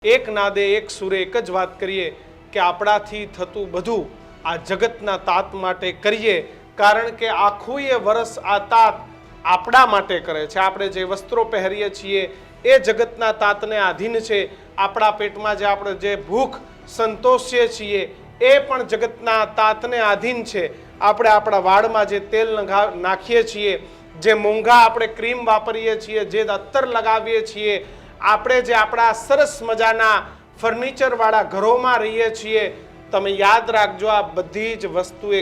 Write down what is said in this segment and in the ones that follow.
એક નાદે એક સુરે એક જ વાત કરીએ કે આપણાથી થતું બધું આ જગતના તાત માટે કરીએ, કારણ કે આખું એ વર્ષ આ તાત આપણા માટે કરે છે। આપણે જે વસ્ત્રો પહેરીએ છીએ એ જગતના તાતને આધીન છે। આપણા પેટમાં જે આપણે જે ભૂખ સંતોષીએ છીએ એ પણ જગતના તાતને આધીન છે। આપણે આપણા વાળમાં જે તેલ નાખીએ છીએ, જે મોંઘા આપણે ક્રીમ વાપરીએ છીએ, જે અત્તર લગાવીએ છીએ, આપણે જે આપણા સરસ મજાના ફર્નિચરવાળા ઘરોમાં રહીએ છીએ, તમે યાદ રાખજો આ બધી જ વસ્તુ એ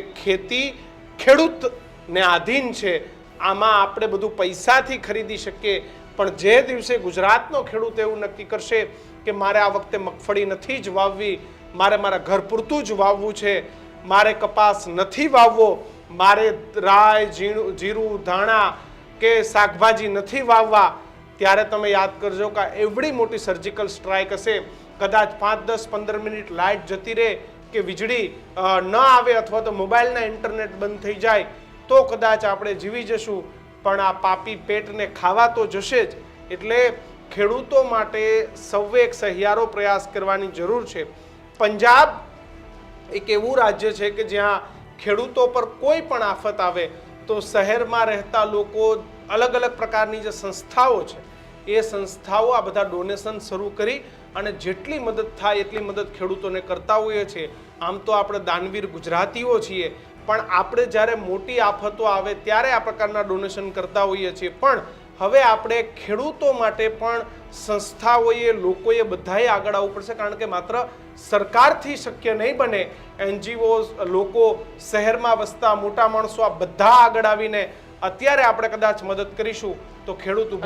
ખેડૂતને આધીન છે। આમાં આપણે બધું પૈસાથી ખરીદી શકીએ, પણ જે દિવસે ગુજરાતનો ખેડૂત એવું નક્કી કરશે કે મારે આ વખતે મગફળી નથી જ વાવવી, મારે મારા ઘર પૂરતું જ વાવવું છે, મારે કપાસ નથી વાવવો, મારે રાઈ જીરું ધાણા કે શાકભાજી નથી વાવવા, ત્યારે તમે યાદ કરજો કે એવડી મોટી સર્જિકલ સ્ટ્રાઇક હશે। કદાચ 5, 10, 15 મિનિટ લાઇટ જતી રહે કે વીજળી ન આવે અથવા તો મોબાઈલના ઇન્ટરનેટ બંધ થઈ જાય તો કદાચ આપણે જીવી જશું, પણ આ પાપી પેટને ખાવા તો જશે જ। એટલે ખેડૂતો માટે સૌએ એક સહિયારો પ્રયાસ કરવાની જરૂર છે। પંજાબ એક એવું રાજ્ય છે કે જ્યાં ખેડૂતો પર કોઈ પણ આફત આવે તો શહેરમાં રહેતા લોકો અલગ અલગ પ્રકારની જે સંસ્થાઓ છે એ સંસ્થાઓ આ બધા ડોનેશન શરૂ કરી અને જેટલી મદદ થાય એટલી મદદ ખેડૂતોને કરતા હોઈએ છીએ। આમ તો આપણે દાનવીર ગુજરાતીઓ છીએ, પણ આપણે જ્યારે મોટી આફતો આવે ત્યારે આ પ્રકારના ડોનેશન કરતા હોઈએ છીએ, પણ હવે આપણે ખેડૂતો માટે પણ સંસ્થાઓએ લોકોએ બધાએ આગળ આવવું પડશે, કારણ કે માત્ર સરકારથી શક્ય નહીં બને। NGO લોકો, શહેરમાં વસતા મોટા માણસો, આ બધા આગળ આવીને અત્યારે આપણે કદાચ મદદ કરીશું તો ખેડૂત